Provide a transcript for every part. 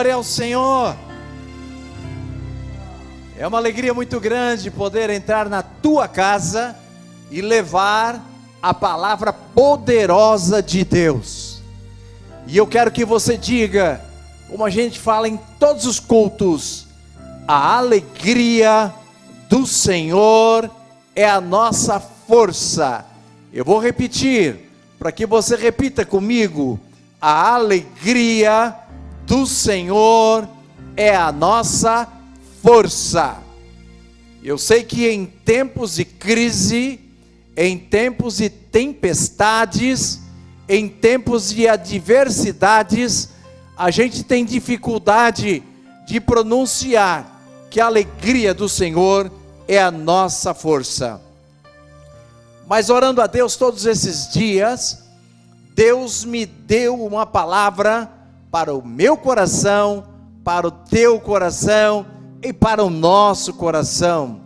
Glória ao Senhor. É uma alegria muito grande poder entrar na tua casa e levar a palavra poderosa de Deus. E eu quero que você diga, como a gente fala em todos os cultos, a alegria do Senhor é a nossa força. Eu vou repetir, para que você repita comigo: a alegria do Senhor é a nossa força. Eu sei que em tempos de crise, em tempos de tempestades, em tempos de adversidades, a gente tem dificuldade de pronunciar que a alegria do Senhor é a nossa força. Mas orando a Deus todos esses dias, Deus me deu uma palavra para o meu coração, para o teu coração e para o nosso coração.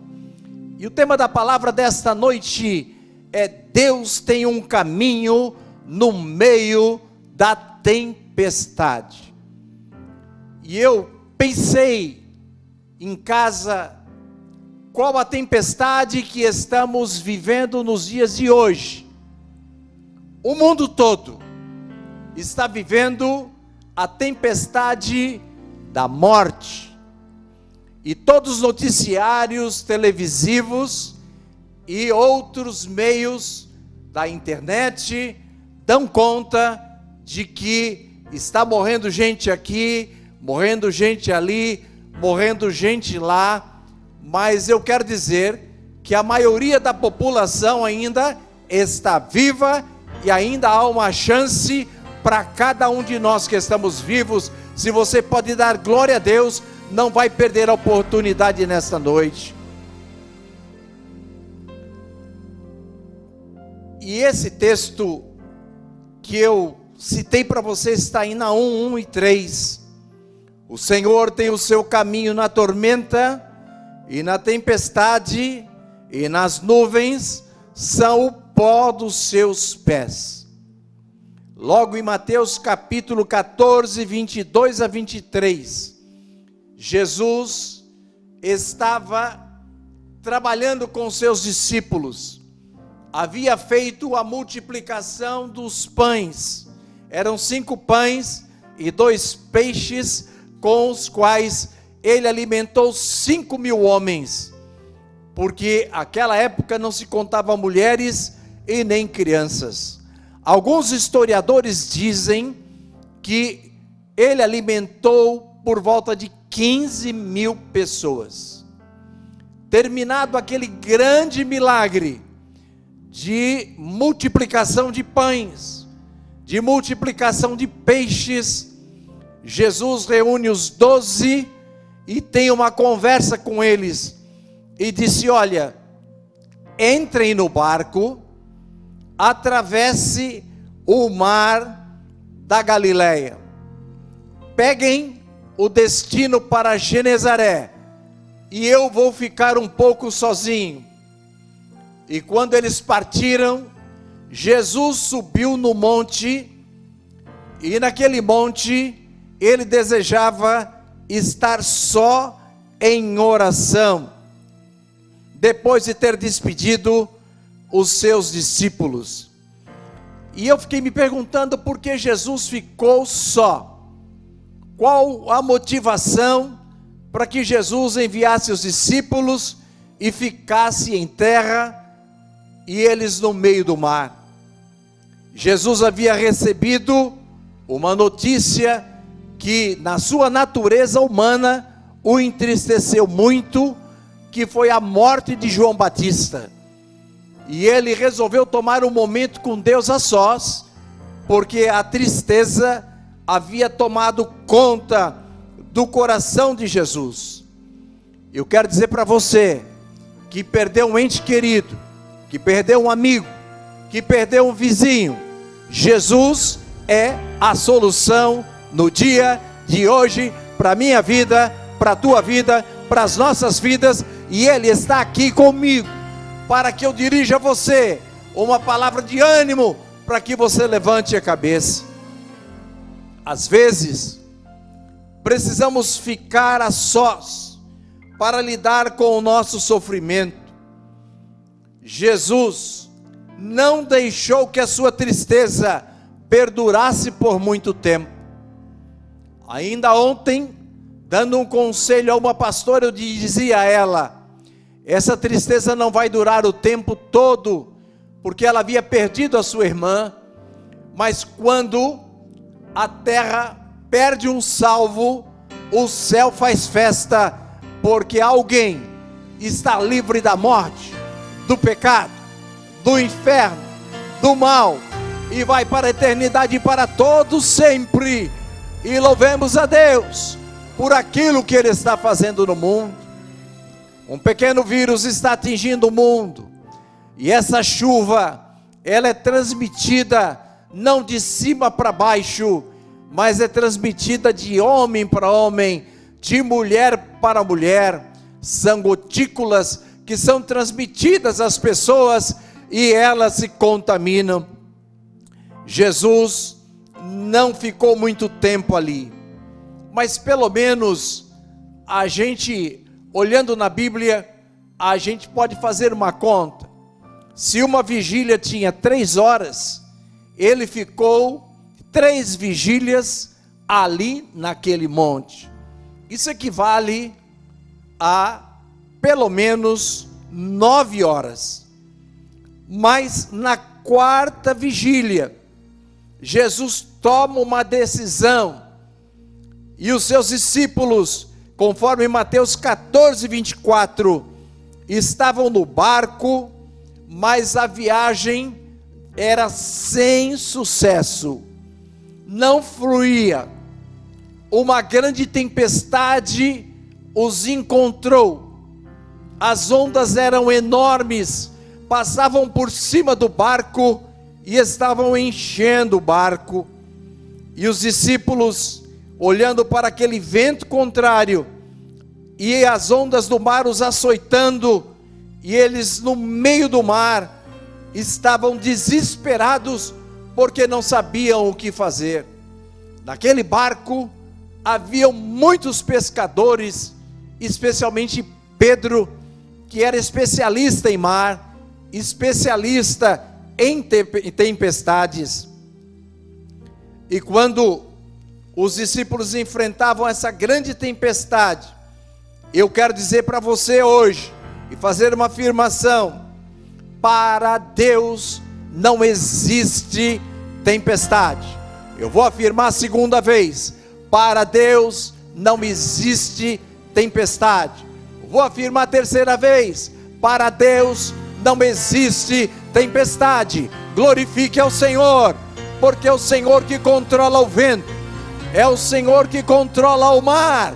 E o tema da palavra desta noite é: Deus tem um caminho no meio da tempestade. E eu pensei em casa, qual a tempestade que estamos vivendo nos dias de hoje? O mundo todo está vivendo a tempestade da morte. E todos os noticiários televisivos e outros meios da internet dão conta de que está morrendo gente aqui, morrendo gente ali, morrendo gente lá. Mas eu quero dizer que a maioria da população ainda está viva e ainda há uma chance para cada um de nós que estamos vivos. Se você pode dar glória a Deus, não vai perder a oportunidade nesta noite. E esse texto que eu citei para você está em Naum 1 e 3. O Senhor tem o seu caminho na tormenta e na tempestade, e nas nuvens são o pó dos seus pés. Logo em Mateus capítulo 14, 22 a 23, Jesus estava trabalhando com seus discípulos. Havia feito a multiplicação dos pães. Eram 5 pães e 2 peixes, com os quais ele alimentou 5.000 homens. Porque naquela época não se contava mulheres e nem crianças. Alguns historiadores dizem que ele alimentou por volta de 15.000 pessoas. Terminado aquele grande milagre de multiplicação de pães, de multiplicação de peixes, Jesus reúne os 12 e tem uma conversa com eles e disse: olha, entrem no barco, atravesse o mar da Galileia, peguem o destino para Genezaré, e eu vou ficar um pouco sozinho. E quando eles partiram, Jesus subiu no monte, e naquele monte ele desejava estar só em oração, depois de ter despedido os seus discípulos. E eu fiquei me perguntando por que Jesus ficou só. Qual a motivação para que Jesus enviasse os discípulos e ficasse em terra e eles no meio do mar? Jesus havia recebido uma notícia que na sua natureza humana o entristeceu muito, que foi a morte de João Batista. E ele resolveu tomar um momento com Deus a sós, porque a tristeza havia tomado conta do coração de Jesus. Eu quero dizer para você que perdeu um ente querido, que perdeu um amigo, que perdeu um vizinho, Jesus é a solução no dia de hoje, para a minha vida, para a tua vida, para as nossas vidas, e Ele está aqui comigo, para que eu dirija a você uma palavra de ânimo, para que você levante a cabeça. Às vezes, precisamos ficar a sós para lidar com o nosso sofrimento. Jesus não deixou que a sua tristeza perdurasse por muito tempo. Ainda ontem, dando um conselho a uma pastora, eu dizia a ela: essa tristeza não vai durar o tempo todo, porque ela havia perdido a sua irmã, mas quando a terra perde um salvo, o céu faz festa, porque alguém está livre da morte, do pecado, do inferno, do mal, e vai para a eternidade para todos sempre. E louvemos a Deus por aquilo que Ele está fazendo no mundo. Um pequeno vírus está atingindo o mundo, e essa chuva, ela é transmitida não de cima para baixo, mas é transmitida de homem para homem, de mulher para mulher. São gotículas que são transmitidas às pessoas e elas se contaminam. Jesus não ficou muito tempo ali, mas pelo menos a gente, olhando na Bíblia, a gente pode fazer uma conta. Se uma vigília tinha 3 horas, ele ficou 3 vigílias ali naquele monte. Isso equivale a pelo menos 9 horas. Mas na 4ª vigília, Jesus toma uma decisão, e os seus discípulos, conforme Mateus 14, 24, estavam no barco, mas a viagem era sem sucesso, não fluía. Uma grande tempestade os encontrou, as ondas eram enormes, passavam por cima do barco e estavam enchendo o barco. E os discípulos, olhando para aquele vento contrário, e as ondas do mar os açoitando, e eles no meio do mar, estavam desesperados, porque não sabiam o que fazer. Naquele barco, haviam muitos pescadores, especialmente Pedro, que era especialista em mar, especialista em tempestades. E quando os discípulos enfrentavam essa grande tempestade, eu quero dizer para você hoje, e fazer uma afirmação: para Deus não existe tempestade. Eu vou afirmar a segunda vez: para Deus não existe tempestade. Vou afirmar a terceira vez: para Deus não existe tempestade. Glorifique ao Senhor, porque é o Senhor que controla o vento, é o Senhor que controla o mar,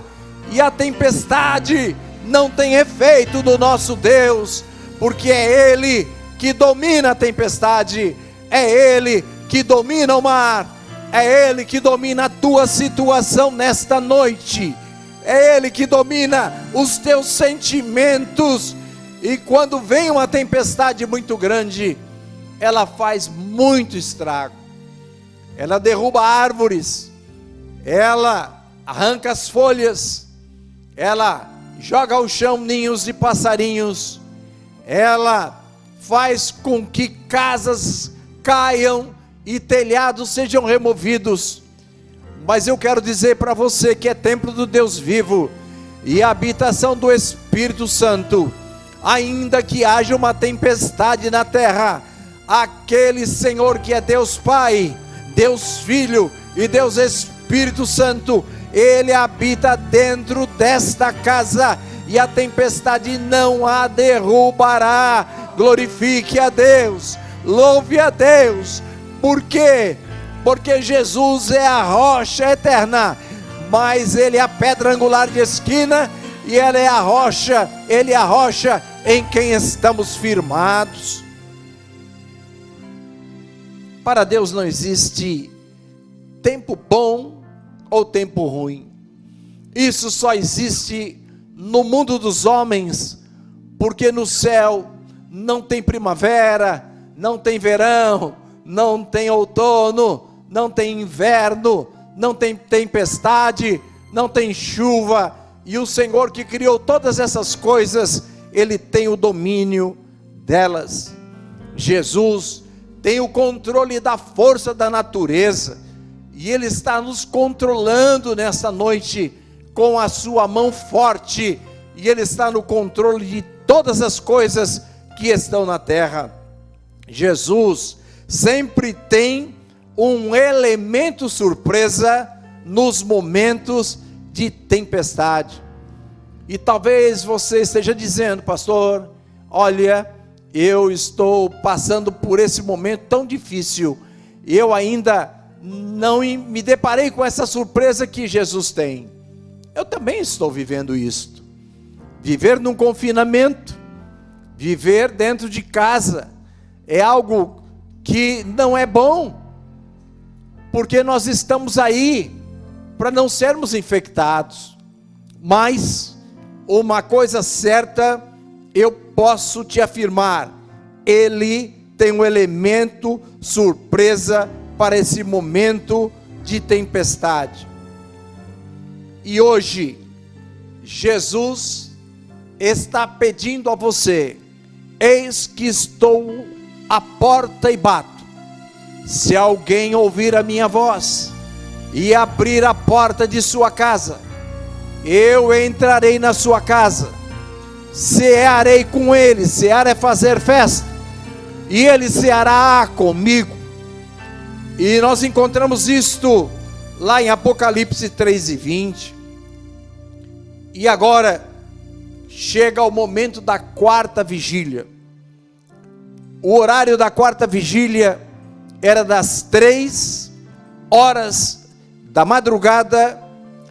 e a tempestade não tem efeito do nosso Deus, porque é Ele que domina a tempestade, é Ele que domina o mar, é Ele que domina a tua situação nesta noite, é Ele que domina os teus sentimentos. E quando vem uma tempestade muito grande, ela faz muito estrago, ela derruba árvores, ela arranca as folhas, ela joga ao chão ninhos de passarinhos, ela faz com que casas caiam e telhados sejam removidos. Mas eu quero dizer para você que é templo do Deus vivo e a habitação do Espírito Santo. Ainda que haja uma tempestade na terra, aquele Senhor que é Deus Pai, Deus Filho e Deus Espírito Santo, Ele habita dentro desta casa, e a tempestade não a derrubará. Glorifique a Deus, louve a Deus. Por quê? Porque Jesus é a rocha eterna, mas Ele é a pedra angular de esquina, e Ele é a rocha em quem estamos firmados. Para Deus não existe tempo bom ou tempo ruim. Isso só existe no mundo dos homens, porque no céu não tem primavera, não tem verão, não tem outono, não tem inverno, não tem tempestade, não tem chuva, e o Senhor que criou todas essas coisas, Ele tem o domínio delas. Jesus tem o controle da força da natureza, e Ele está nos controlando nessa noite com a sua mão forte, e Ele está no controle de todas as coisas que estão na terra. Jesus sempre tem um elemento surpresa nos momentos de tempestade. E talvez você esteja dizendo: pastor, olha, eu estou passando por esse momento tão difícil, eu ainda não me deparei com essa surpresa que Jesus tem. Eu também estou vivendo isto. Viver num confinamento, viver dentro de casa, é algo que não é bom, porque nós estamos aí para não sermos infectados. Mas uma coisa certa eu posso te afirmar: Ele tem um elemento surpresa para esse momento de tempestade. E hoje Jesus está pedindo a você: eis que estou à porta e bato. Se alguém ouvir a minha voz e abrir a porta de sua casa, eu entrarei na sua casa, cearei com ele. Cear é fazer festa, e ele ceará comigo. E nós encontramos isto lá em Apocalipse 3:20. E agora chega o momento da quarta vigília. O horário da quarta vigília era das 3 horas da madrugada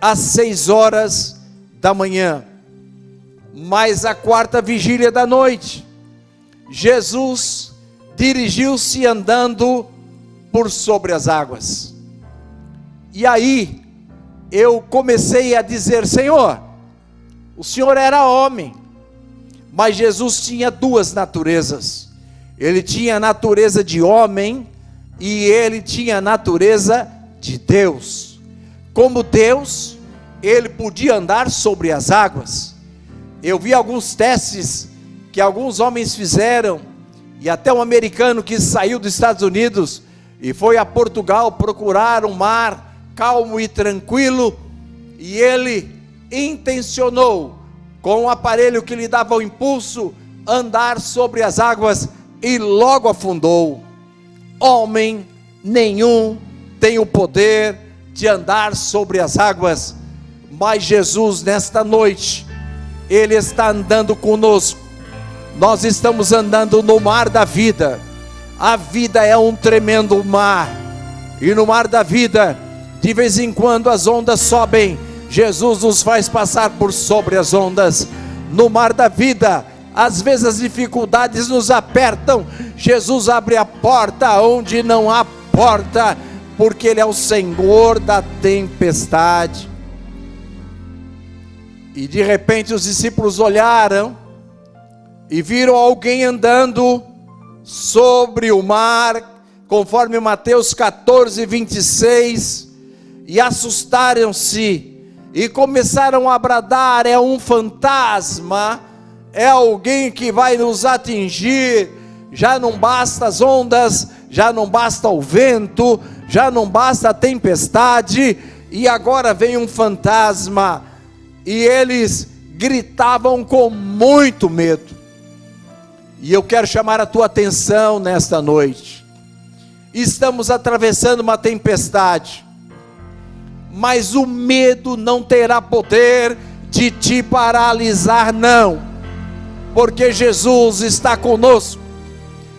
às 6 horas da manhã. Mas a quarta vigília da noite, Jesus dirigiu-se andando por sobre as águas. E aí eu comecei a dizer: Senhor, o Senhor era homem, mas Jesus tinha duas naturezas. Ele tinha a natureza de homem e ele tinha a natureza de Deus. Como Deus, ele podia andar sobre as águas. Eu vi alguns testes que alguns homens fizeram, e até um americano que saiu dos Estados Unidos e foi a Portugal procurar um mar calmo e tranquilo, e ele intencionou, com um aparelho que lhe dava o impulso, andar sobre as águas, e logo afundou. Homem nenhum tem o poder de andar sobre as águas, mas Jesus nesta noite, Ele está andando conosco. Nós estamos andando no mar da vida. A vida é um tremendo mar, e no mar da vida, de vez em quando as ondas sobem, Jesus nos faz passar por sobre as ondas. No mar da vida, às vezes as dificuldades nos apertam, Jesus abre a porta onde não há porta, porque Ele é o Senhor da tempestade. E de repente os discípulos olharam e viram alguém andando sobre o mar, conforme Mateus 14:26, e assustaram-se e começaram a bradar: é um fantasma, é alguém que vai nos atingir. Já não basta as ondas, já não basta o vento, já não basta a tempestade, e agora vem um fantasma. E eles gritavam com muito medo. E eu quero chamar a tua atenção nesta noite. Estamos atravessando uma tempestade, mas o medo não terá poder de te paralisar, não, porque Jesus está conosco.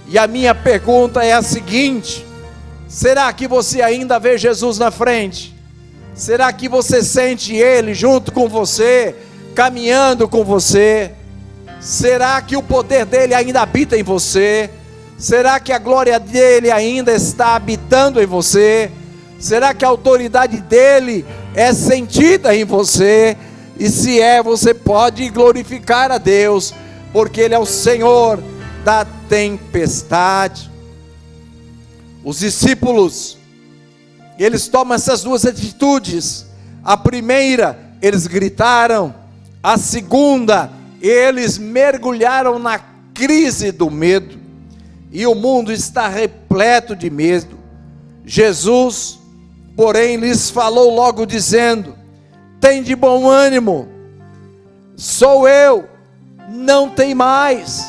E a minha pergunta é a seguinte: será que você ainda vê Jesus na frente? Será que você sente Ele junto com você, caminhando com você? Será que o poder dEle ainda habita em você? Será que a glória dEle ainda está habitando em você? Será que a autoridade dEle é sentida em você? E se é, você pode glorificar a Deus, porque Ele é o Senhor da tempestade. Os discípulos, eles tomam essas duas atitudes: A primeira, eles gritaram. A segunda, eles mergulharam na crise do medo. E o mundo está repleto de medo. Jesus, porém, lhes falou logo dizendo: tem de bom ânimo, sou eu, não tem mais.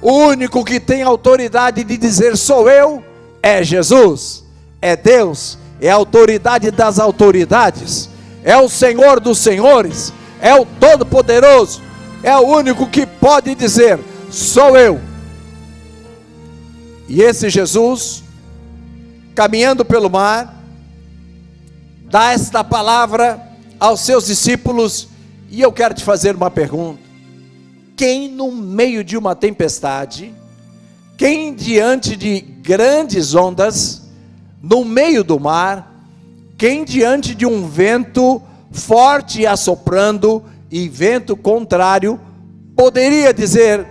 O único que tem autoridade de dizer sou eu é Jesus, é Deus, é a autoridade das autoridades, é o Senhor dos senhores, é o Todo-Poderoso, é o único que pode dizer sou eu. E esse Jesus, caminhando pelo mar, dá esta palavra aos seus discípulos. E eu quero te fazer uma pergunta: quem no meio de uma tempestade, quem diante de grandes ondas, no meio do mar, quem diante de um vento forte assoprando e vento contrário, poderia dizer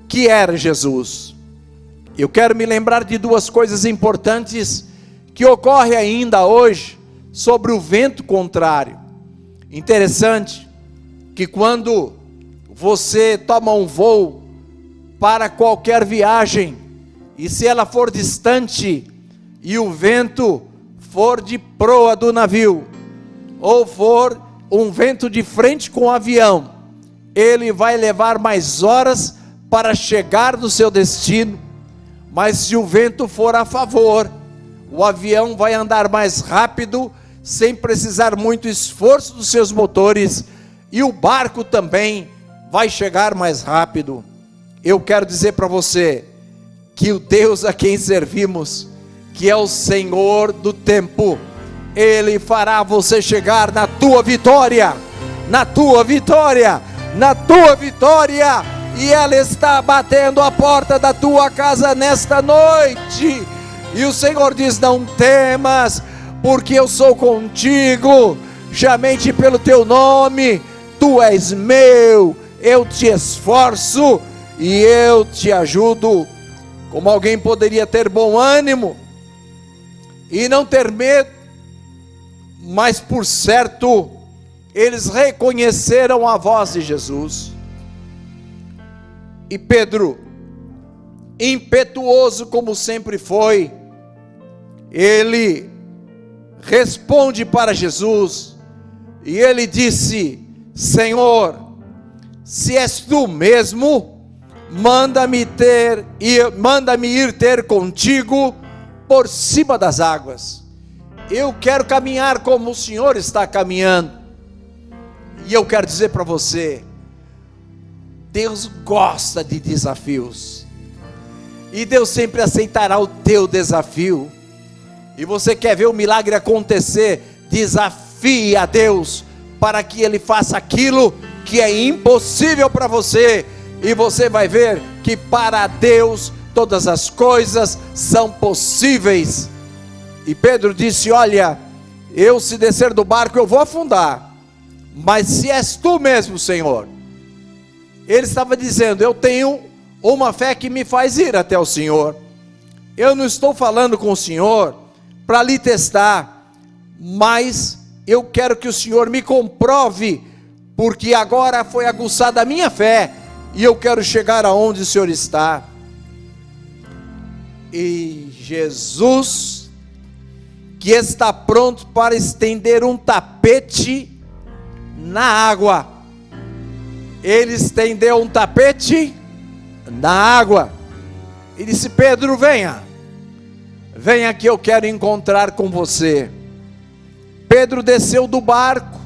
que era Jesus? Eu quero me lembrar de duas coisas importantes que ocorrem ainda hoje sobre o vento contrário. Interessante que quando você toma um voo para qualquer viagem, e se ela for distante, e o vento for de proa do navio, ou for um vento de frente com o avião, ele vai levar mais horas para chegar no seu destino. Mas se o vento for a favor, o avião vai andar mais rápido, sem precisar muito esforço dos seus motores, e o barco também vai chegar mais rápido. Eu quero dizer para você que o Deus a quem servimos, que é o Senhor do tempo, Ele fará você chegar na tua vitória, na tua vitória, na tua vitória. E ela está batendo a porta da tua casa nesta noite. E o Senhor diz: não temas, porque eu sou contigo. Chamei-te pelo teu nome, tu és meu. Eu te esforço e eu te ajudo. Como alguém poderia ter bom ânimo e não ter medo? Mas por certo, eles reconheceram a voz de Jesus. E Pedro, impetuoso como sempre foi, ele responde para Jesus, e ele disse: Senhor, se és tu mesmo, manda-me ir ter contigo por cima das águas. Eu quero caminhar como o Senhor está caminhando. E eu quero dizer para você, Deus gosta de desafios, e Deus sempre aceitará o teu desafio. E você quer ver o milagre acontecer? Desafie a Deus para que Ele faça aquilo que é impossível para você, e você vai ver que para Deus todas as coisas são possíveis. E Pedro disse: olha, eu se descer do barco eu vou afundar, mas se és tu mesmo, Senhor. Ele estava dizendo: eu tenho uma fé que me faz ir até o Senhor. Eu não estou falando com o Senhor para lhe testar, mas eu quero que o Senhor me comprove, porque agora foi aguçada a minha fé, e eu quero chegar aonde o Senhor está. E Jesus, que está pronto para estender um tapete na água, ele estendeu um tapete na água, e disse: Pedro, venha que eu quero encontrar com você. Pedro desceu do barco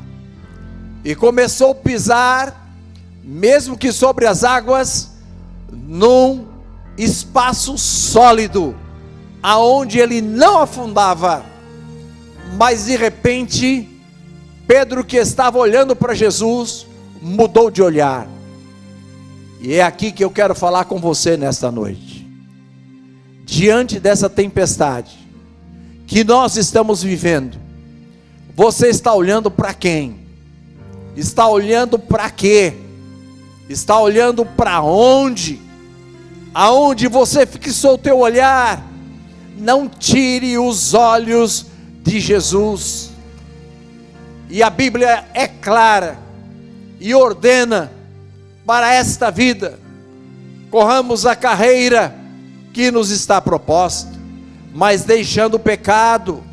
e começou a pisar, mesmo que sobre as águas, num espaço sólido, aonde ele não afundava. Mas de repente, Pedro, que estava olhando para Jesus, mudou de olhar. E é aqui que eu quero falar com você nesta noite. Diante dessa tempestade que nós estamos vivendo, você está olhando para quem? Está olhando para quê? Está olhando para onde? Aonde você fixou o teu olhar? Não tire os olhos de Jesus. E a Bíblia é clara e ordena para esta vida: corramos a carreira que nos está proposta, mas deixando o pecado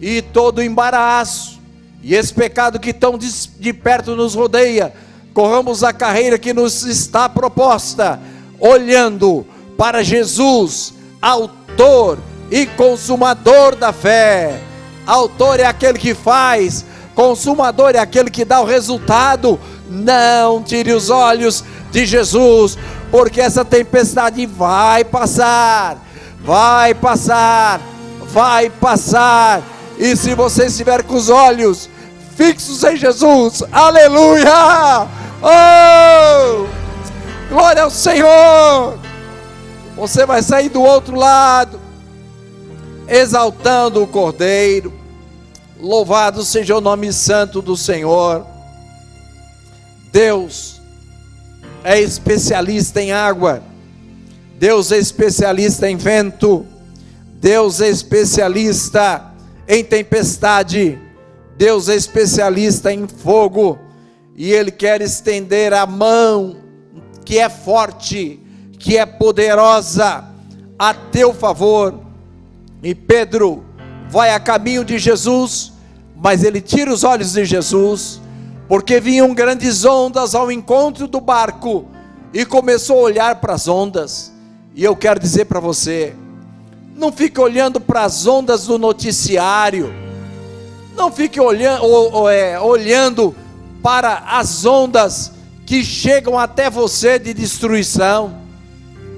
e todo o embaraço, e esse pecado que tão de perto nos rodeia. Corramos a carreira que nos está proposta, olhando para Jesus, autor e consumador da fé. Autor é aquele que faz, consumador é aquele que dá o resultado. Não tire os olhos de Jesus, porque essa tempestade vai passar, vai passar, vai passar. E se você estiver com os olhos fixos em Jesus, aleluia, oh, glória ao Senhor, você vai sair do outro lado, exaltando o Cordeiro. Louvado seja o nome santo do Senhor. Deus é especialista em água, Deus é especialista em vento, Deus é especialista em tempestade, Deus é especialista em fogo, e Ele quer estender a mão que é forte, que é poderosa, a teu favor. E Pedro vai a caminho de Jesus, mas ele tira os olhos de Jesus, porque vinham grandes ondas ao encontro do barco, e começou a olhar para as ondas. E eu quero dizer para você: não fique olhando para as ondas do noticiário, não fique olhando para as ondas que chegam até você de destruição,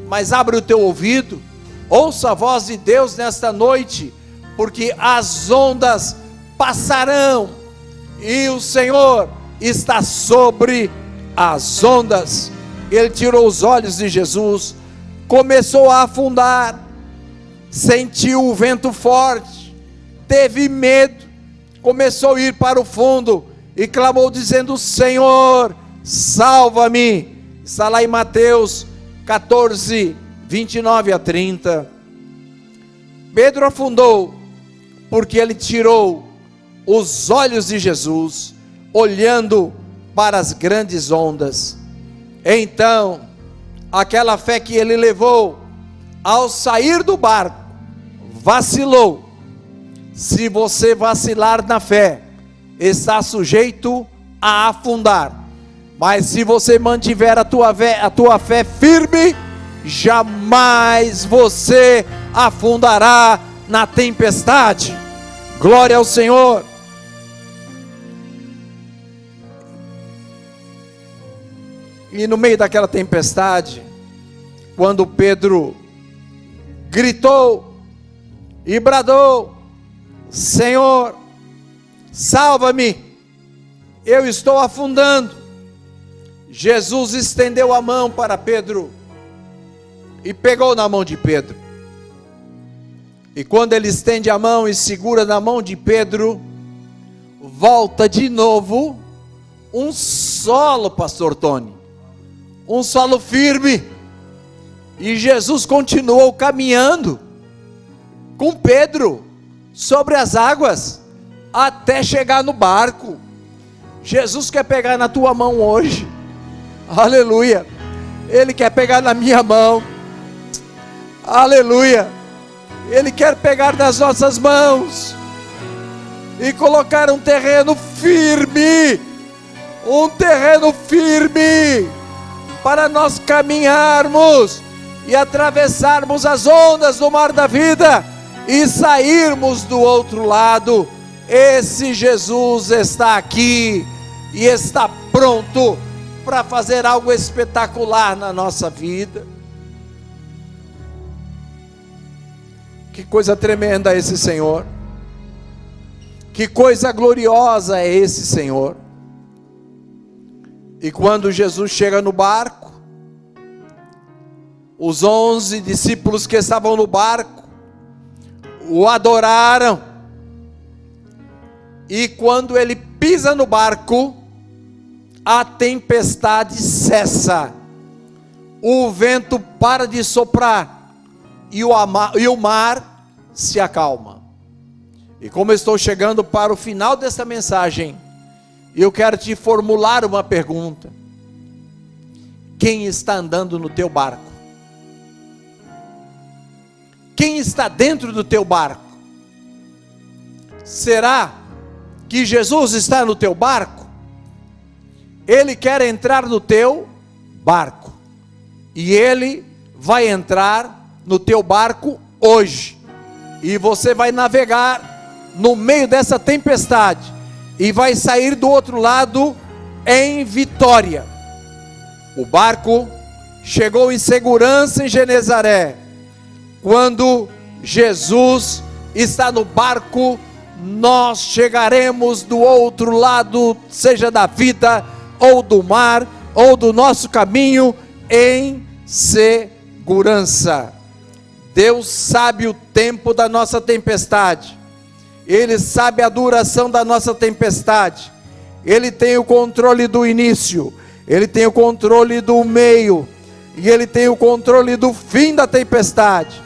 mas abre o teu ouvido, ouça a voz de Deus nesta noite, porque as ondas passarão, e o Senhor está sobre as ondas. Ele tirou os olhos de Jesus, começou a afundar, sentiu o vento forte, teve medo, começou a ir para o fundo e clamou dizendo: Senhor, salva-me. Está lá em Mateus 14, 29 a 30. Pedro afundou porque ele tirou os olhos de Jesus, olhando para as grandes ondas. Então, aquela fé que ele levou, ao sair do barco, vacilou. Se você vacilar na fé, está sujeito a afundar. Mas se você mantiver a tua fé firme, jamais você afundará na tempestade. Glória ao Senhor. E no meio daquela tempestade, quando Pedro gritou e bradou: Senhor, salva-me, eu estou afundando. Jesus estendeu a mão para Pedro e pegou na mão de Pedro. E quando ele estende a mão e segura na mão de Pedro, volta de novo um solo, pastor Tony, um solo firme. E Jesus continuou caminhando com Pedro sobre as águas até chegar no barco. Jesus quer pegar na tua mão hoje, aleluia. Ele quer pegar na minha mão, aleluia. Ele quer pegar nas nossas mãos e colocar um terreno firme para nós caminharmos e atravessarmos as ondas do mar da vida e sairmos do outro lado. Esse Jesus está aqui e está pronto para fazer algo espetacular na nossa vida. Que coisa tremenda é esse Senhor, que coisa gloriosa é esse Senhor. E quando Jesus chega no barco, os 11 discípulos que estavam no barco o adoraram. E quando ele pisa no barco, a tempestade cessa, o vento para de soprar e o mar se acalma. E como eu estou chegando para o final dessa mensagem, eu quero te formular uma pergunta: quem está andando no teu barco? Quem está dentro do teu barco? Será que Jesus está no teu barco? Ele quer entrar no teu barco, e Ele vai entrar no teu barco hoje, e você vai navegar no meio dessa tempestade, e vai sair do outro lado em vitória. O barco chegou em segurança em Genezaré. Quando Jesus está no barco, nós chegaremos do outro lado, seja da vida, ou do mar, ou do nosso caminho, em segurança. Deus sabe o tempo da nossa tempestade, Ele sabe a duração da nossa tempestade, Ele tem o controle do início, Ele tem o controle do meio, e Ele tem o controle do fim da tempestade.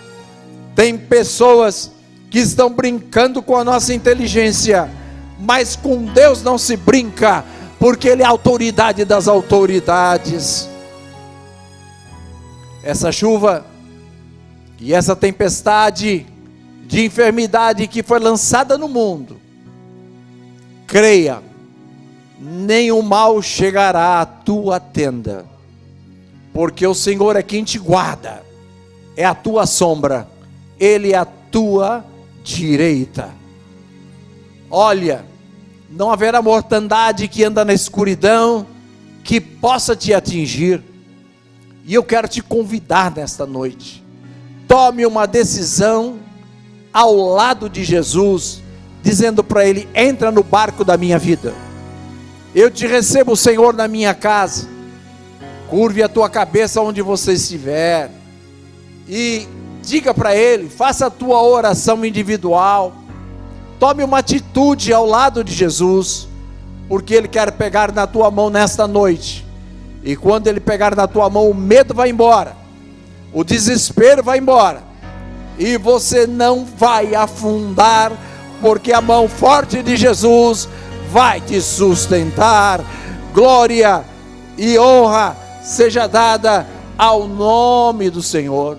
Tem pessoas que estão brincando com a nossa inteligência, mas com Deus não se brinca, porque Ele é a autoridade das autoridades. Essa chuva e essa tempestade de enfermidade que foi lançada no mundo, creia, nenhum mal chegará à tua tenda, porque o Senhor é quem te guarda, é a tua sombra, Ele é a tua direita. Olha, não haverá mortandade que anda na escuridão que possa te atingir. E eu quero te convidar nesta noite, tome uma decisão ao lado de Jesus, dizendo para Ele: entra no barco da minha vida, eu te recebo, Senhor, na minha casa. Curve a tua cabeça onde você estiver, e diga para Ele, faça a tua oração individual, tome uma atitude ao lado de Jesus, porque Ele quer pegar na tua mão nesta noite, e quando Ele pegar na tua mão, o medo vai embora, o desespero vai embora, e você não vai afundar, porque a mão forte de Jesus vai te sustentar. Glória e honra seja dada ao nome do Senhor.